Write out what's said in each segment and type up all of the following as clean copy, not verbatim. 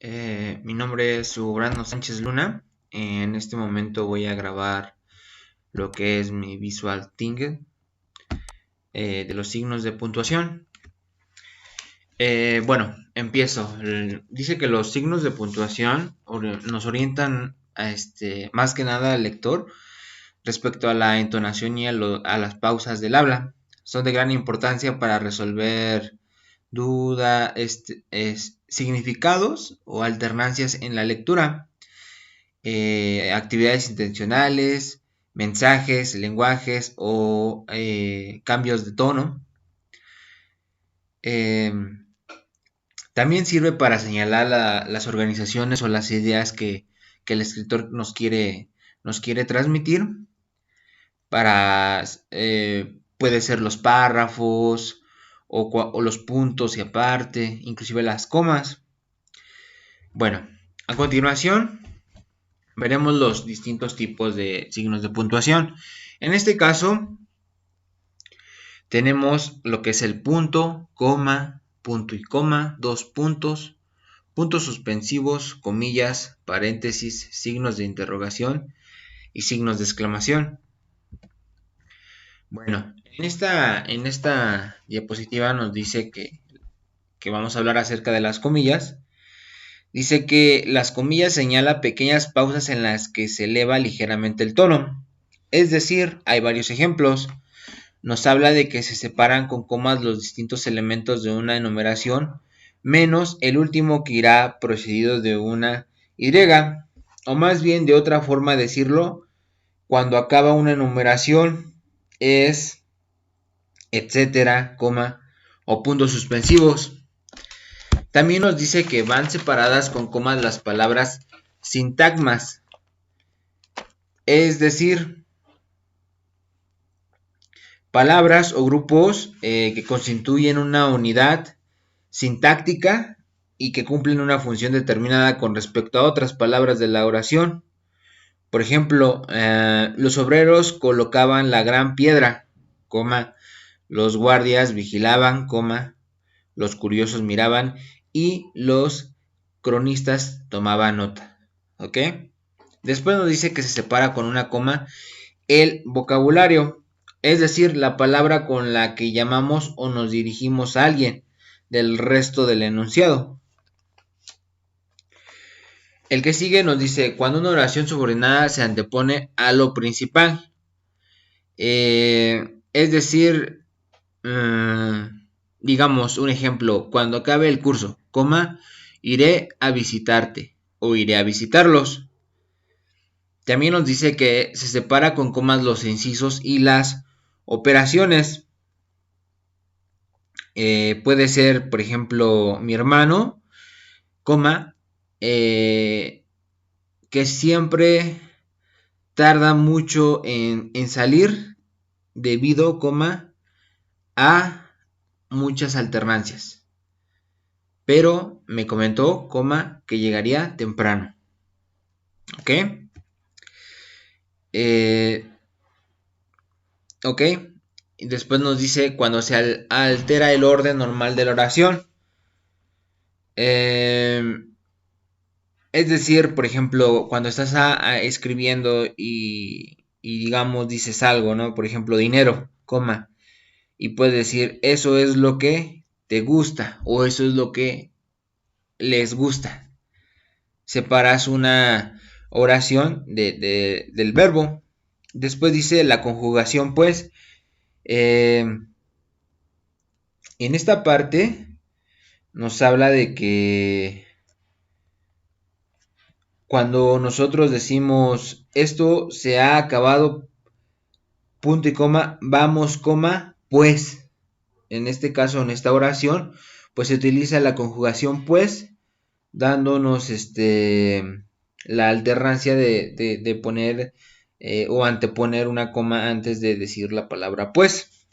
Mi nombre es Brandon Sánchez Luna. En este momento voy a grabar lo que es mi Visual Thinking de los signos de puntuación. Bueno, empiezo. Dice que los signos de puntuación nos orientan más que nada al lector respecto a la entonación y a las pausas del habla. Son de gran importancia para resolver dudas, significados o alternancias en la lectura. Actividades intencionales, mensajes, lenguajes o cambios de tono. Eh, También sirve para señalar las organizaciones o las ideas que el escritor nos quiere transmitir. Puede ser los párrafos o los puntos y aparte, inclusive las comas. Bueno, a continuación veremos los distintos tipos de signos de puntuación. En este caso, tenemos lo que es el punto, coma, punto y coma, dos puntos, puntos suspensivos, comillas, paréntesis, signos de interrogación y signos de exclamación. Bueno, en esta diapositiva nos dice que vamos a hablar acerca de las comillas. Dice que las comillas señalan pequeñas pausas en las que se eleva ligeramente el tono. Es decir, hay varios ejemplos. Nos habla de que se separan con comas los distintos elementos de una enumeración, menos el último que irá precedido de una Y, o más bien de otra forma de decirlo, cuando acaba una enumeración es etcétera, coma o puntos suspensivos. También nos dice que van separadas con comas las palabras sintagmas, es decir, palabras o grupos que constituyen una unidad sintáctica y que cumplen una función determinada con respecto a otras palabras de la oración. Por ejemplo, los obreros colocaban la gran piedra, coma, los guardias vigilaban, coma, los curiosos miraban y los cronistas tomaban nota. ¿Ok? Después nos dice que se separa con una coma el vocabulario, es decir, la palabra con la que llamamos o nos dirigimos a alguien del resto del enunciado. El que sigue nos dice, cuando una oración subordinada se antepone a lo principal. Es decir, digamos un ejemplo, cuando acabe el curso, coma, iré a visitarte o iré a visitarlos. También nos dice que se separa con comas los incisos y las operaciones. Puede ser, por ejemplo, mi hermano, coma, que siempre tarda mucho en salir debido, coma, a muchas alternancias. Pero me comentó, coma, que llegaría temprano. ¿Ok? ¿Ok? Y después nos dice cuando se altera el orden normal de la oración. Es decir, por ejemplo, cuando estás escribiendo y digamos dices algo, ¿no? Por ejemplo, dinero, coma. Y puedes decir, eso es lo que te gusta o eso es lo que les gusta. Separas una oración del verbo. Después dice la conjugación, pues. En esta parte nos habla de que cuando nosotros decimos esto se ha acabado, punto y coma, vamos, coma, pues. En este caso, en esta oración, pues se utiliza la conjugación pues, dándonos la alternancia de poner o anteponer una coma antes de decir la palabra pues.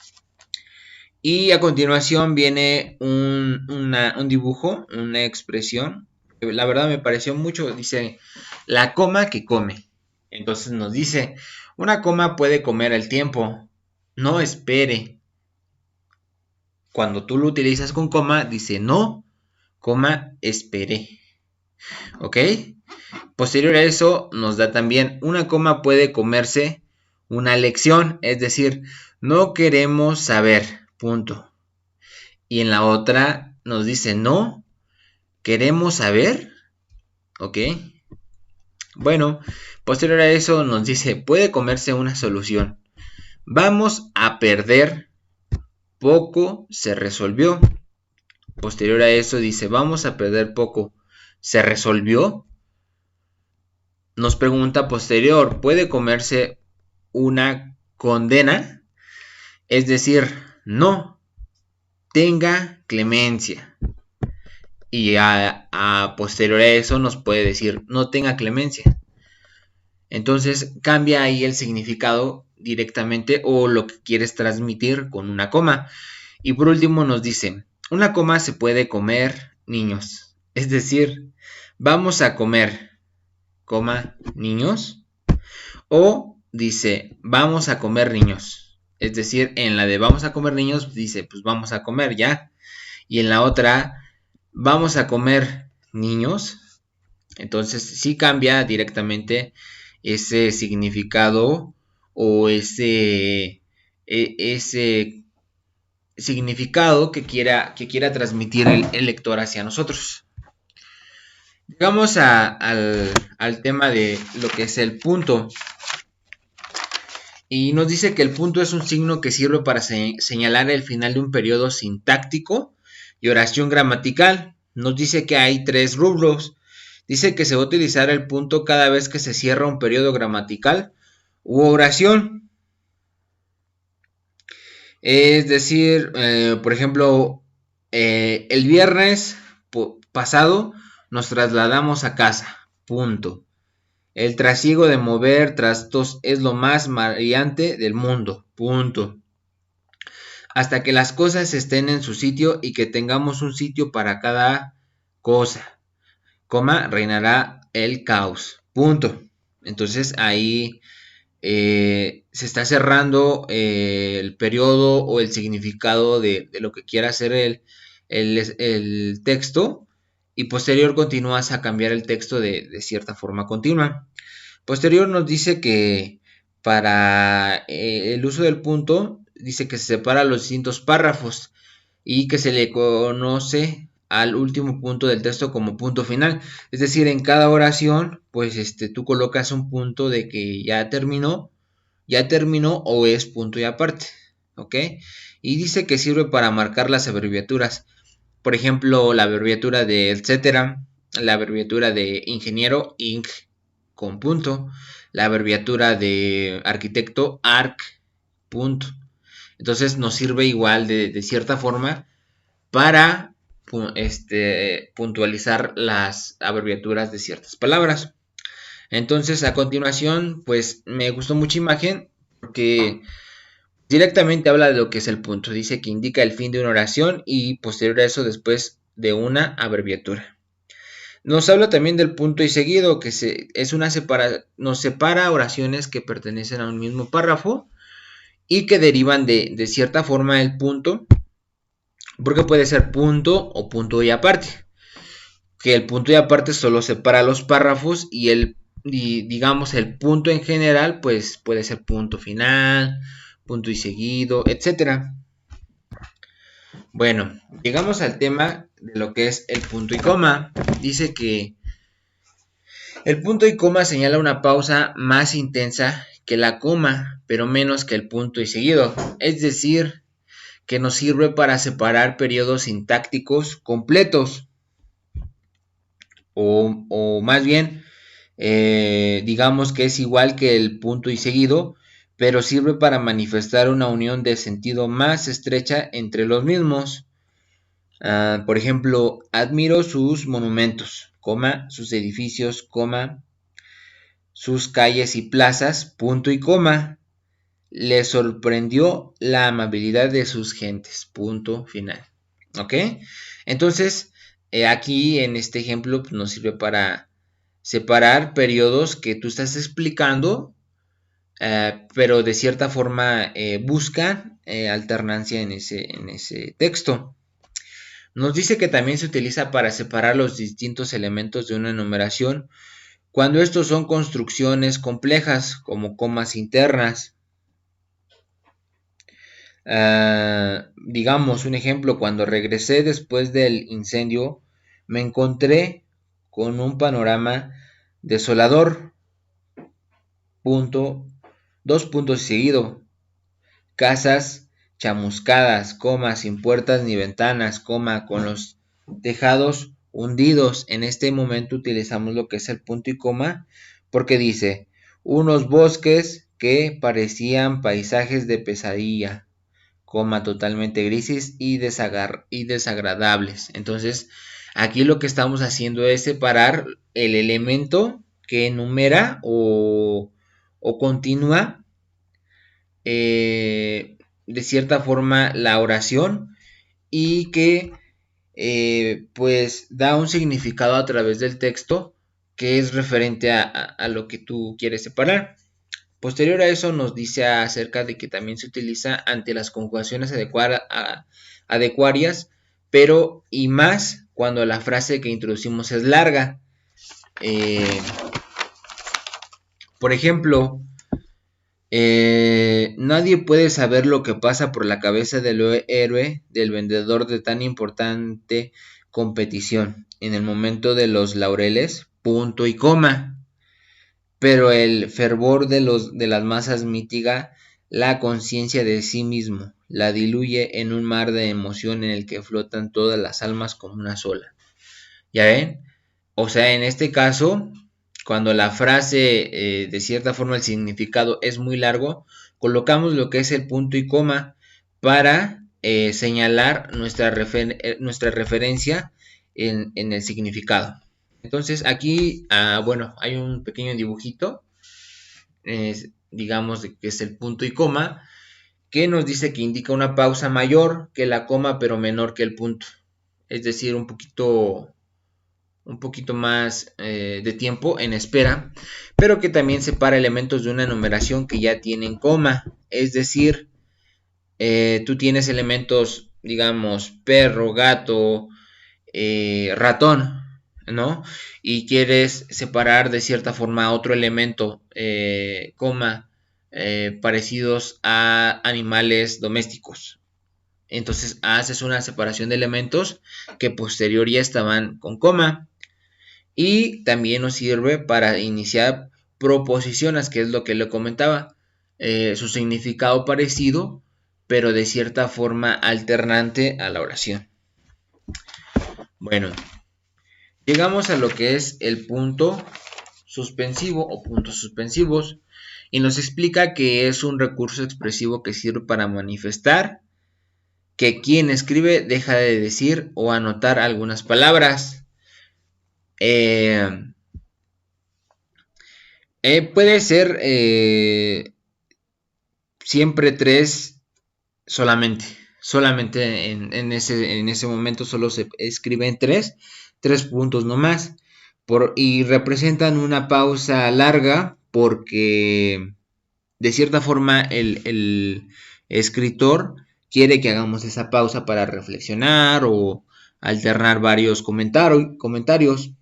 Y a continuación viene un dibujo, una expresión. La verdad me pareció mucho. Dice, la coma que come. Entonces nos dice, una coma puede comer el tiempo. No espere. Cuando tú lo utilizas con coma, dice, no, coma, espere. ¿Ok? Posterior a eso nos da también una coma puede comerse una lección, es decir, no queremos saber, punto. Y en la otra nos dice no queremos saber, ¿ok? Bueno, posterior a eso nos dice puede comerse una solución. Vamos a perder poco, se resolvió. Posterior a eso dice vamos a perder poco, se resolvió. Nos pregunta posterior, ¿puede comerse una condena? Es decir, no, tenga clemencia. Y a posterior a eso nos puede decir, no tenga clemencia. Entonces cambia ahí el significado directamente o lo que quieres transmitir con una coma. Y por último nos dice, una coma se puede comer, niños. Es decir, vamos a comer, coma, niños. O dice, vamos a comer niños. Es decir, en la de vamos a comer niños, dice, pues vamos a comer ya. Y en la otra, vamos a comer niños. Entonces sí cambia directamente ese significado o ese significado que quiera transmitir el lector hacia nosotros. Llegamos al tema de lo que es el punto. Y nos dice que el punto es un signo que sirve para señalar el final de un periodo sintáctico y oración gramatical. Nos dice que hay 3 rubros. Dice que se va a utilizar el punto cada vez que se cierra un periodo gramatical u oración. Es decir, por ejemplo, el viernes pasado nos trasladamos a casa. Punto. El trasiego de mover trastos es lo más mareante del mundo. Punto. Hasta que las cosas estén en su sitio y que tengamos un sitio para cada cosa, coma, reinará el caos. Punto. Entonces ahí se está cerrando el periodo o el significado de lo que quiera hacer el texto y posterior continúas a cambiar el texto de cierta forma continua. Posterior nos dice que para el uso del punto, dice que se separa los distintos párrafos y que se le conoce al último punto del texto como punto final. Es decir, en cada oración, pues tú colocas un punto de que ya terminó o es punto y aparte. ¿Ok? Y dice que sirve para marcar las abreviaturas. Por ejemplo, la abreviatura de etcétera, la abreviatura de ingeniero, inc, con punto, la abreviatura de arquitecto, arc, punto. Entonces nos sirve igual de cierta forma para puntualizar las abreviaturas de ciertas palabras. Entonces a continuación, pues me gustó mucha imagen porque directamente habla de lo que es el punto. Dice que indica el fin de una oración y posterior a eso después de una abreviatura. Nos habla también del punto y seguido, que nos separa oraciones que pertenecen a un mismo párrafo y que derivan de cierta forma el punto, porque puede ser punto o punto y aparte. Que el punto y aparte solo separa los párrafos y digamos el punto en general, pues puede ser punto final, punto y seguido, etcétera. Bueno, llegamos al tema de lo que es el punto y coma. Dice que el punto y coma señala una pausa más intensa que la coma, pero menos que el punto y seguido. Es decir, que nos sirve para separar periodos sintácticos completos. O más bien, digamos que es igual que el punto y seguido, pero sirve para manifestar una unión de sentido más estrecha entre los mismos. Por ejemplo, admiro sus monumentos, coma, sus edificios, coma, sus calles y plazas, punto y coma. Le sorprendió la amabilidad de sus gentes, punto final. ¿Ok? Entonces, aquí en este ejemplo pues, nos sirve para separar periodos que tú estás explicando, pero de cierta forma buscan alternancia en ese texto. Nos dice que también se utiliza para separar los distintos elementos de una enumeración cuando estos son construcciones complejas como comas internas. Digamos un ejemplo, cuando regresé después del incendio me encontré con un panorama desolador, punto, dos puntos seguido, casas chamuscadas, coma, sin puertas ni ventanas, coma, con los tejados hundidos. En este momento utilizamos lo que es el punto y coma porque dice unos bosques que parecían paisajes de pesadilla, coma, totalmente grises y desagradables. Entonces aquí lo que estamos haciendo es separar el elemento que enumera o continúa de cierta forma la oración y que pues da un significado a través del texto que es referente a lo que tú quieres separar. Posterior a eso nos dice acerca de que también se utiliza ante las conjugaciones adecuarias, pero y más cuando la frase que introducimos es larga. Eh, por ejemplo, nadie puede saber lo que pasa por la cabeza del héroe del vendedor de tan importante competición. En el momento de los laureles, punto y coma. Pero el fervor de las masas mitiga la conciencia de sí mismo, la diluye en un mar de emoción en el que flotan todas las almas como una sola. ¿Ya ven? O sea, en este caso, cuando la frase, de cierta forma, el significado es muy largo, colocamos lo que es el punto y coma para señalar nuestra referencia en el significado. Entonces aquí, bueno, hay un pequeño dibujito, digamos que es el punto y coma, que nos dice que indica una pausa mayor que la coma, pero menor que el punto. Es decir, un poquito más de tiempo en espera, pero que también separa elementos de una enumeración que ya tienen coma. Es decir, tú tienes elementos, digamos, perro, gato, ratón, ¿no? Y quieres separar de cierta forma otro elemento, coma, parecidos a animales domésticos. Entonces haces una separación de elementos que posterior ya estaban con coma. Y también nos sirve para iniciar proposiciones, que es lo que le comentaba. Su significado parecido, pero de cierta forma alternante a la oración. Bueno, llegamos a lo que es el punto suspensivo o puntos suspensivos y nos explica que es un recurso expresivo que sirve para manifestar que quien escribe deja de decir o anotar algunas palabras. Puede ser siempre tres solamente. Solamente en ese momento solo se escriben tres puntos nomás. Y representan una pausa larga porque de cierta forma el escritor quiere que hagamos esa pausa para reflexionar o alternar varios comentarios.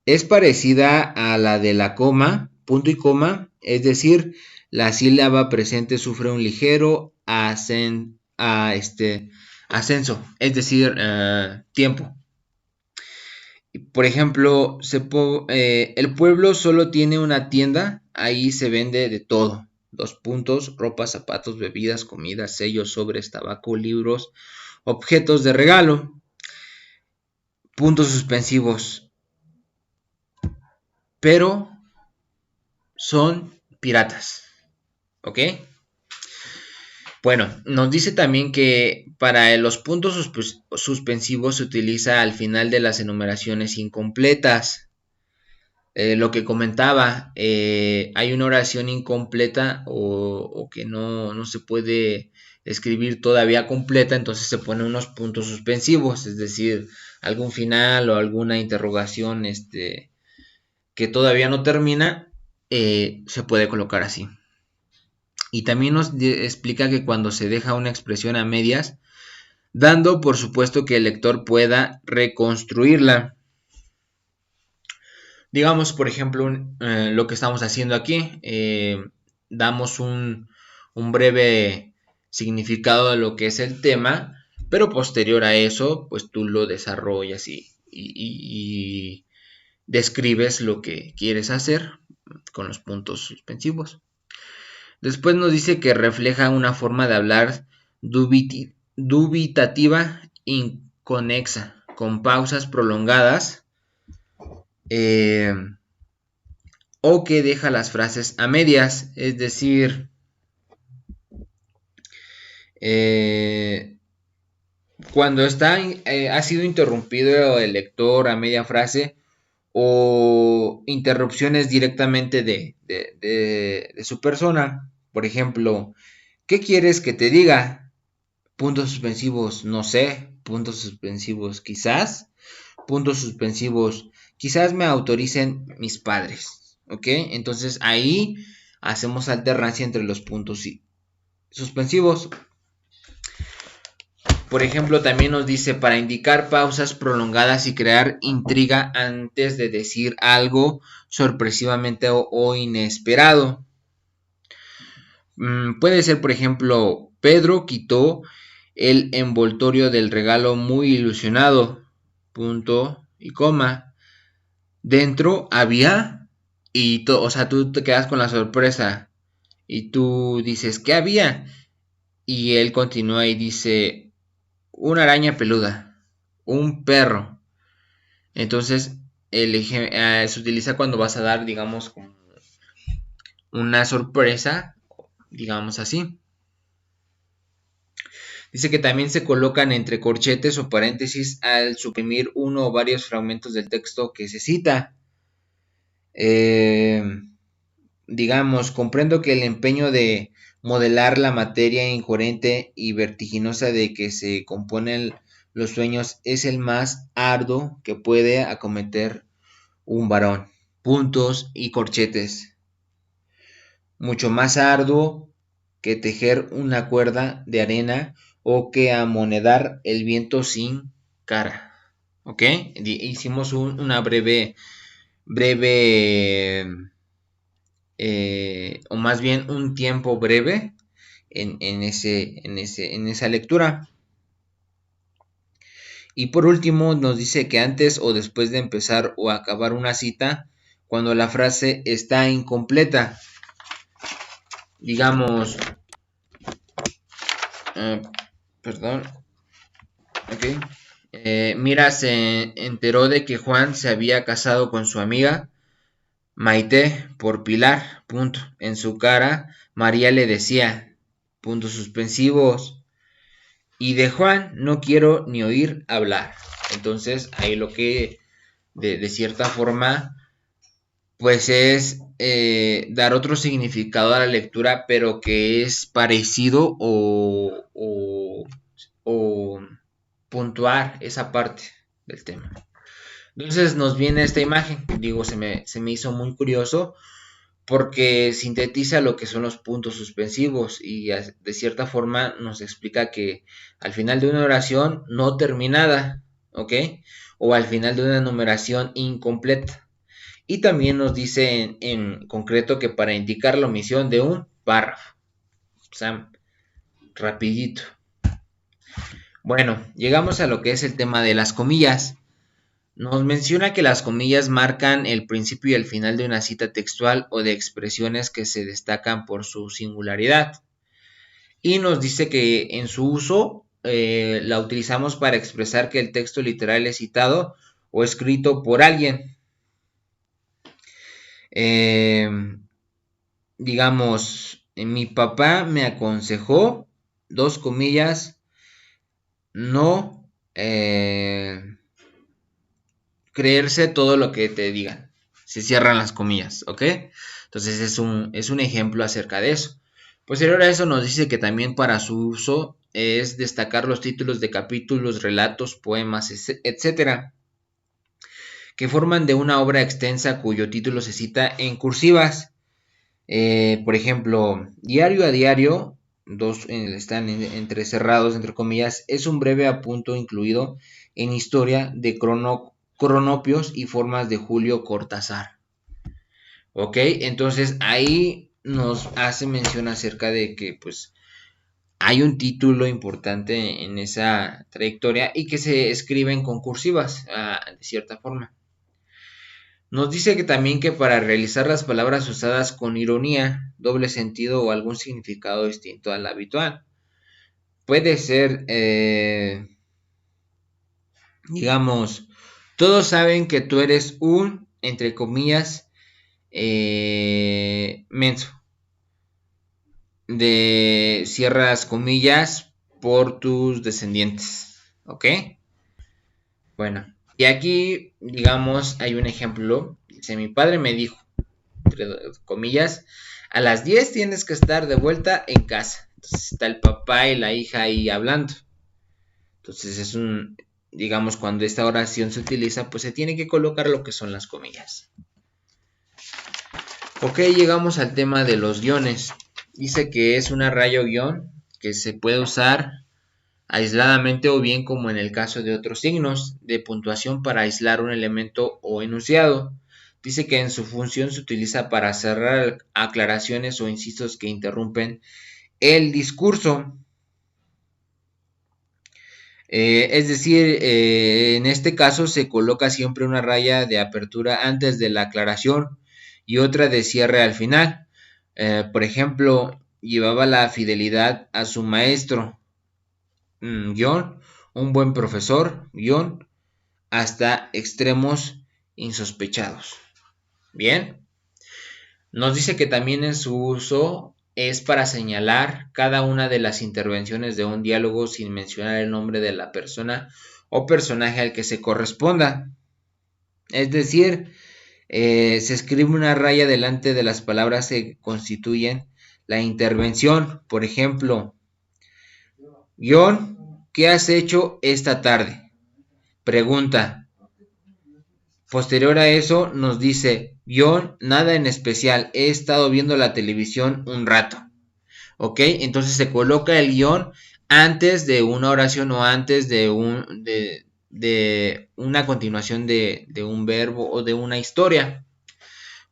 Es parecida a la de la coma, punto y coma, es decir, la sílaba presente sufre un ligero ascenso, es decir, tiempo. Por ejemplo, el pueblo solo tiene una tienda, ahí se vende de todo. Dos puntos, ropa, zapatos, bebidas, comida, sellos, sobres, tabaco, libros, objetos de regalo. Puntos suspensivos. Pero son piratas. ¿Ok? Bueno, nos dice también que para los puntos suspensivos se utiliza al final de las enumeraciones incompletas. Lo que comentaba, hay una oración incompleta o que no se puede escribir todavía completa, entonces se ponen unos puntos suspensivos, es decir, algún final o alguna interrogación que todavía no termina, se puede colocar así. Y también nos explica que cuando se deja una expresión a medias, dando por supuesto que el lector pueda reconstruirla. Digamos, por ejemplo, lo que estamos haciendo aquí, damos un breve significado de lo que es el tema, pero posterior a eso, pues tú lo desarrollas y describes lo que quieres hacer con los puntos suspensivos. Después nos dice que refleja una forma de hablar dubitativa, inconexa, con pausas prolongadas, eh, o que deja las frases a medias, es decir, cuando ha sido interrumpido el lector a media frase o interrupciones directamente de su persona. Por ejemplo, ¿qué quieres que te diga? Puntos suspensivos, no sé. Puntos suspensivos, quizás. Puntos suspensivos, quizás me autoricen mis padres. ¿Ok? Entonces ahí hacemos alternancia entre los puntos suspensivos. Por ejemplo, también nos dice para indicar pausas prolongadas y crear intriga antes de decir algo sorpresivamente o inesperado. Puede ser, por ejemplo, Pedro quitó el envoltorio del regalo muy ilusionado. Punto y coma. Dentro había o sea, tú te quedas con la sorpresa y tú dices, ¿qué había? Y él continúa y dice, una araña peluda, un perro. Entonces, se utiliza cuando vas a dar, digamos, una sorpresa, digamos así. Dice que también se colocan entre corchetes o paréntesis al suprimir uno o varios fragmentos del texto que se cita. Digamos, comprendo que el empeño de modelar la materia incoherente y vertiginosa de que se componen los sueños es el más arduo que puede acometer un varón. Puntos y corchetes. Mucho más arduo que tejer una cuerda de arena o que amonedar el viento sin cara. ¿Ok? Hicimos una breve, o más bien un tiempo breve en esa lectura. Y por último nos dice que antes o después de empezar o acabar una cita, cuando la frase está incompleta, digamos, perdón, ok, Mira se enteró de que Juan se había casado con su amiga Maite por Pilar, punto. En su cara María le decía, puntos suspensivos, y de Juan no quiero ni oír hablar. Entonces ahí lo que de cierta forma pues es dar otro significado a la lectura, pero que es parecido o puntuar esa parte del tema. Entonces nos viene esta imagen, digo, se me hizo muy curioso porque sintetiza lo que son los puntos suspensivos y de cierta forma nos explica que al final de una oración no terminada, ¿ok? O al final de una numeración incompleta. Y también nos dice en concreto que para indicar la omisión de un párrafo. O sea, rapidito. Bueno, llegamos a lo que es el tema de las comillas. Nos menciona que las comillas marcan el principio y el final de una cita textual o de expresiones que se destacan por su singularidad. Y nos dice que en su uso la utilizamos para expresar que el texto literal es citado o escrito por alguien. Digamos, mi papá me aconsejó, dos comillas, no creerse todo lo que te digan. Se cierran las comillas, ¿ok? Entonces es un ejemplo acerca de eso. Posterior a eso nos dice que también para su uso es destacar los títulos de capítulos, relatos, poemas, etcétera, que forman de una obra extensa cuyo título se cita en cursivas. Por ejemplo, diario a diario, están entrecerrados, entre comillas, es un breve apunto incluido en historia de cronopios y formas de Julio Cortázar. Ok, entonces ahí nos hace mención acerca de que pues hay un título importante en esa trayectoria y que se escriben con cursivas, de cierta forma. Nos dice que también que para realizar las palabras usadas con ironía, doble sentido o algún significado distinto al habitual. Puede ser, digamos, todos saben que tú eres un, entre comillas, menso. De cierras comillas por tus descendientes. ¿Ok? Bueno, y aquí, digamos, hay un ejemplo. Dice, mi padre me dijo, entre comillas, a las 10 tienes que estar de vuelta en casa. Entonces está el papá y la hija ahí hablando. Entonces es un, digamos, cuando esta oración se utiliza, pues se tiene que colocar lo que son las comillas. Ok, llegamos al tema de los guiones. Dice que es una raya o guión que se puede usar aisladamente o bien como en el caso de otros signos de puntuación para aislar un elemento o enunciado. Dice que en su función se utiliza para cerrar aclaraciones o incisos que interrumpen el discurso. Es decir, en este caso se coloca siempre una raya de apertura antes de la aclaración y otra de cierre al final. Por ejemplo, llevaba la fidelidad a su maestro, guión, un buen profesor, guión, hasta extremos insospechados. Bien, nos dice que también en su uso es para señalar cada una de las intervenciones de un diálogo sin mencionar el nombre de la persona o personaje al que se corresponda. Es decir, se escribe una raya delante de las palabras que constituyen la intervención. Por ejemplo, guión, ¿qué has hecho esta tarde? Pregunta. Posterior a eso nos dice, guión, nada en especial, he estado viendo la televisión un rato. ¿Ok? Entonces se coloca el guión antes de una oración o antes de una continuación de un verbo o de una historia.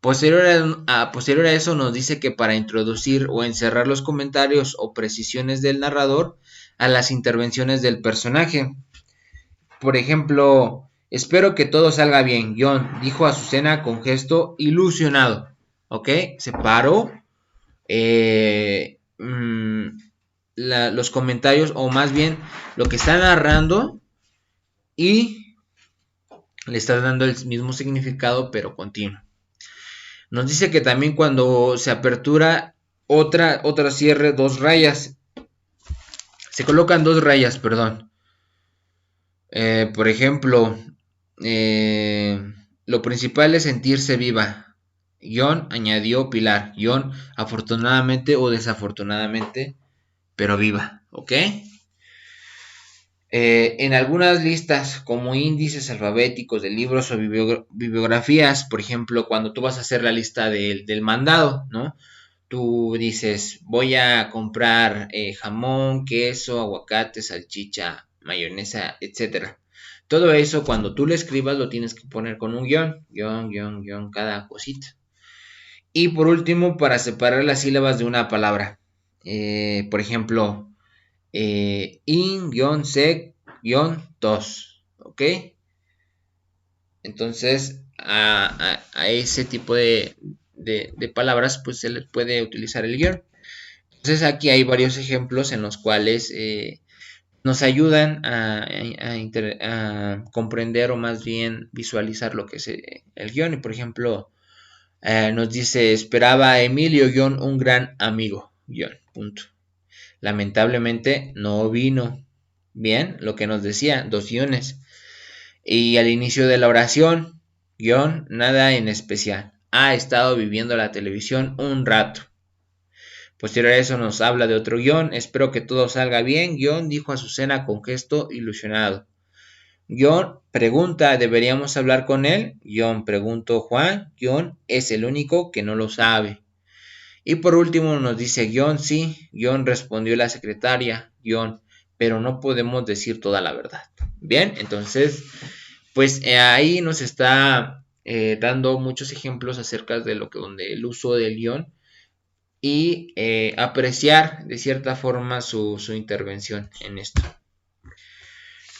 Posterior a eso nos dice que para introducir o encerrar los comentarios o precisiones del narrador a las intervenciones del personaje. Por ejemplo, espero que todo salga bien, John, dijo Azucena con gesto ilusionado. ¿Ok? Se paró. Los comentarios, o más bien lo que está narrando, y le está dando el mismo significado, pero continuo. Nos dice que también cuando se apertura otra cierre, dos rayas. Se colocan dos rayas, perdón. Por ejemplo, lo principal es sentirse viva. Guión, añadió Pilar. Guión, afortunadamente o desafortunadamente, pero viva. ¿Ok? En algunas listas, como índices alfabéticos de libros o bibliografías, por ejemplo, cuando tú vas a hacer la lista del mandado, ¿no? Tú dices, voy a comprar jamón, queso, aguacate, salchicha, mayonesa, etcétera. Todo eso, cuando tú lo escribas, lo tienes que poner con un guión, cada cosita. Y por último, para separar las sílabas de una palabra. Por ejemplo, in-sec-tos, ¿ok? Entonces, a ese tipo de palabras, pues se les puede utilizar el guión. Entonces, aquí hay varios ejemplos en los cuales nos ayudan a comprender o más bien visualizar lo que es el guión. Y por ejemplo, nos dice, esperaba a Emilio, guión, un gran amigo, guión, punto. Lamentablemente no vino. Bien, lo que nos decía, dos guiones. Y al inicio de la oración, guión, nada en especial. Ha estado viviendo la televisión un rato. Posterior a eso nos habla de otro guión. Espero que todo salga bien, guión, dijo Azucena con gesto ilusionado. Guión, pregunta, ¿deberíamos hablar con él? Guión, preguntó Juan. Guión, es el único que no lo sabe. Y por último nos dice guión, sí, guión, respondió la secretaria, guión, pero no podemos decir toda la verdad. Bien, entonces, pues ahí nos está dando muchos ejemplos acerca de lo que donde el uso del guión y apreciar de cierta forma su intervención en esto.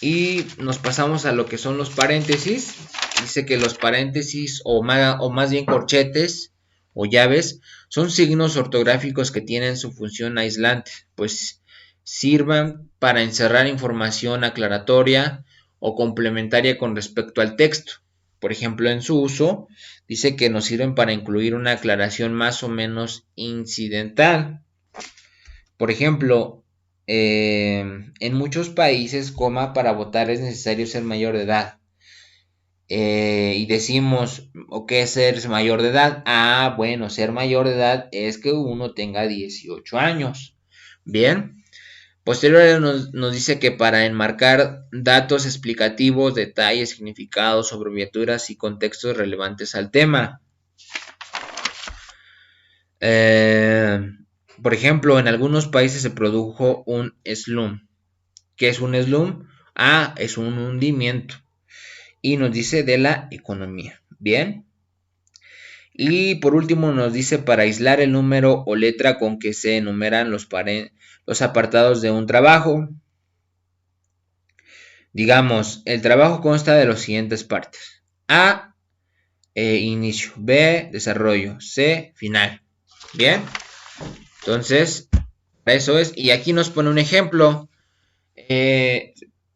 Y nos pasamos a lo que son los paréntesis. Dice que los paréntesis o más bien corchetes o llaves son signos ortográficos que tienen su función aislante, pues sirvan para encerrar información aclaratoria o complementaria con respecto al texto. Por ejemplo, en su uso, dice que nos sirven para incluir una aclaración más o menos incidental. Por ejemplo, en muchos países, para votar es necesario ser mayor de edad. Y decimos, ¿qué es ser mayor de edad? Ah, bueno, ser mayor de edad es que uno tenga 18 años. Bien. Posteriormente nos dice que para enmarcar datos explicativos, detalles, significados, abreviaturas y contextos relevantes al tema. Por ejemplo, en algunos países se produjo un slump. ¿Qué es un slump? Ah, es un hundimiento. Y nos dice de la economía. Bien. Y por último nos dice para aislar el número o letra con que se enumeran los apartados de un trabajo. Digamos, el trabajo consta de las siguientes partes. A, inicio. B, desarrollo. C, final. Bien. Entonces, eso es. Y aquí nos pone un ejemplo.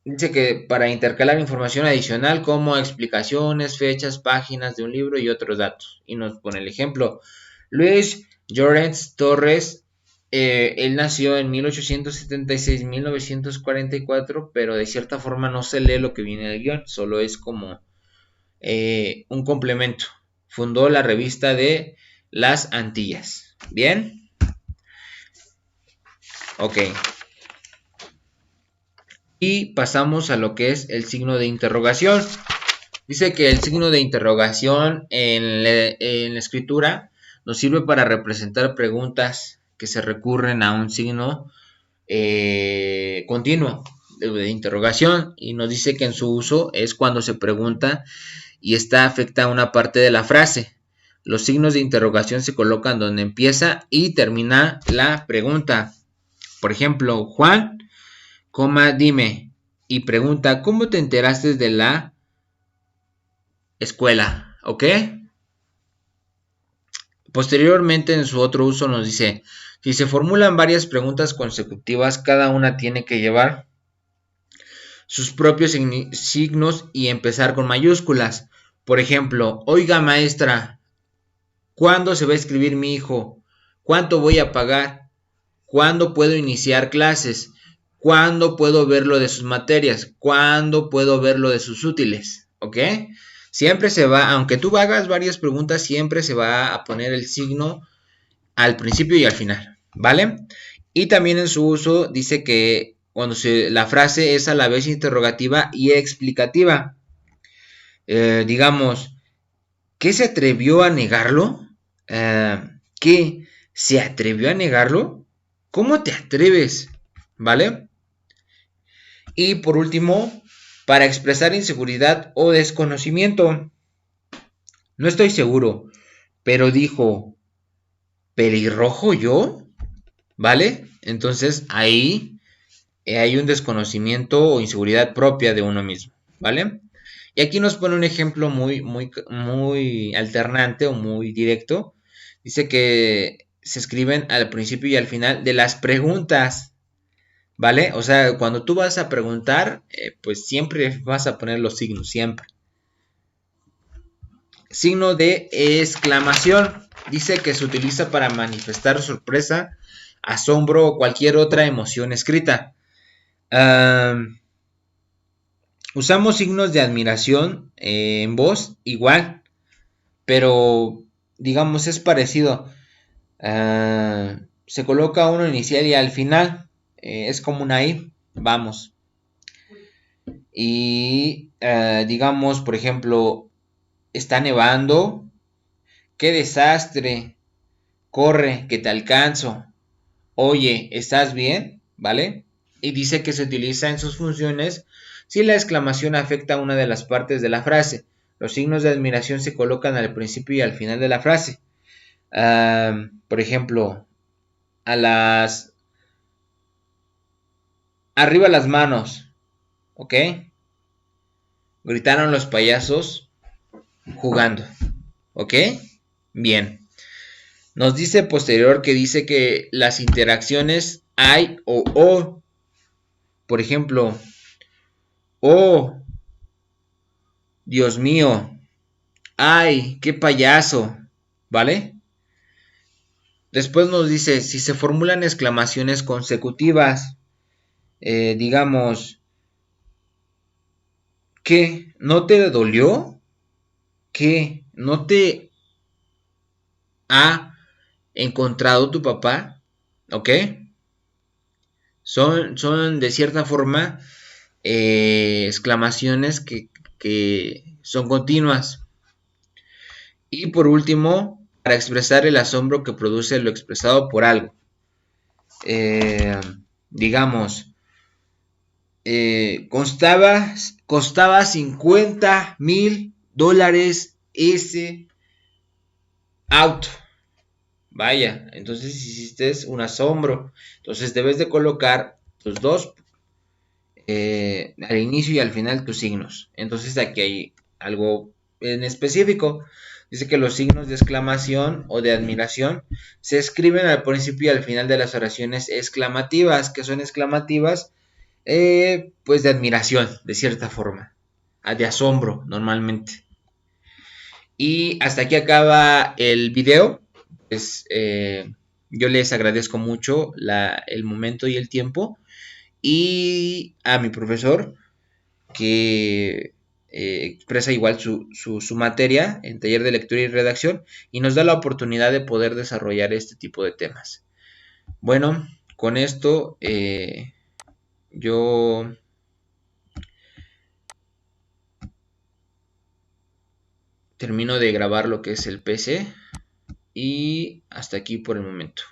Dice que para intercalar información adicional como explicaciones, fechas, páginas de un libro y otros datos. Y nos pone el ejemplo. Luis Llorens Torres, él nació en 1876-1944, pero de cierta forma no se lee lo que viene del guión, solo es como un complemento. Fundó la revista de las Antillas. ¿Bien? Ok. Y pasamos a lo que es el signo de interrogación. Dice que el signo de interrogación en la escritura nos sirve para representar preguntas que se recurren a un signo continuo de interrogación, y nos dice que en su uso es cuando se pregunta y esta afecta a una parte de la frase. Los signos de interrogación se colocan donde empieza y termina la pregunta. Por ejemplo, Juan, dime, y pregunta, ¿cómo te enteraste de la escuela? ¿Ok? Posteriormente, en su otro uso nos dice, si se formulan varias preguntas consecutivas, cada una tiene que llevar sus propios signos y empezar con mayúsculas. Por ejemplo, oiga maestra, ¿cuándo se va a escribir mi hijo? ¿Cuánto voy a pagar? ¿Cuándo puedo iniciar clases? ¿Cuándo puedo ver lo de sus materias? ¿Cuándo puedo ver lo de sus útiles? ¿Ok? Siempre se va, aunque tú hagas varias preguntas, siempre se va a poner el signo al principio y al final, ¿vale? Y también en su uso dice que cuando la frase es a la vez interrogativa y explicativa. Digamos, ¿qué se atrevió a negarlo? ¿Qué se atrevió a negarlo? ¿Cómo te atreves? ¿Vale? Y por último, para expresar inseguridad o desconocimiento. No estoy seguro, pero dijo, ¿pelirrojo yo? ¿Vale? Entonces ahí hay un desconocimiento o inseguridad propia de uno mismo, ¿vale? Y aquí nos pone un ejemplo muy alternante o muy directo. Dice que se escriben al principio y al final de las preguntas, ¿vale? O sea, cuando tú vas a preguntar, pues siempre vas a poner los signos, siempre. Signo de exclamación. Dice que se utiliza para manifestar sorpresa, asombro o cualquier otra emoción escrita. Usamos signos de admiración en voz igual, pero digamos es parecido. Se coloca uno inicial y al final. Es como una I. Vamos. Y digamos, por ejemplo, está nevando. ¡Qué desastre! corre, que te alcanzo, oye, ¿estás bien? ¿Vale? Y dice que se utiliza en sus funciones si la exclamación afecta a una de las partes de la frase. Los signos de admiración se colocan al principio y al final de la frase. Por ejemplo, a las... Arriba las manos, ¿ok? Gritaron los payasos jugando, ¿ok? Bien. Nos dice posterior que dice que las interacciones hay o. Por ejemplo, oh, Dios mío, ay, qué payaso, ¿vale? Después nos dice si se formulan exclamaciones consecutivas, digamos, ¿qué? ¿No te dolió? ¿Qué? ¿No te ha encontrado tu papá? ¿Ok? Son de cierta forma exclamaciones que son continuas. Y por último, para expresar el asombro que produce lo expresado por algo. Eh, digamos, costaba $50,000 ese auto. Vaya, entonces hiciste un asombro. Entonces debes de colocar tus dos al inicio y al final tus signos. Entonces aquí hay algo en específico. Dice que los signos de exclamación o de admiración se escriben al principio y al final de las oraciones exclamativas. ¿Que son exclamativas? Pues de admiración, de cierta forma. De asombro, normalmente. Y hasta aquí acaba el video. Pues yo les agradezco mucho el momento y el tiempo. Y a mi profesor que expresa igual su materia en taller de lectura y redacción y nos da la oportunidad de poder desarrollar este tipo de temas. Bueno, con esto yo termino de grabar lo que es el PC y hasta aquí por el momento.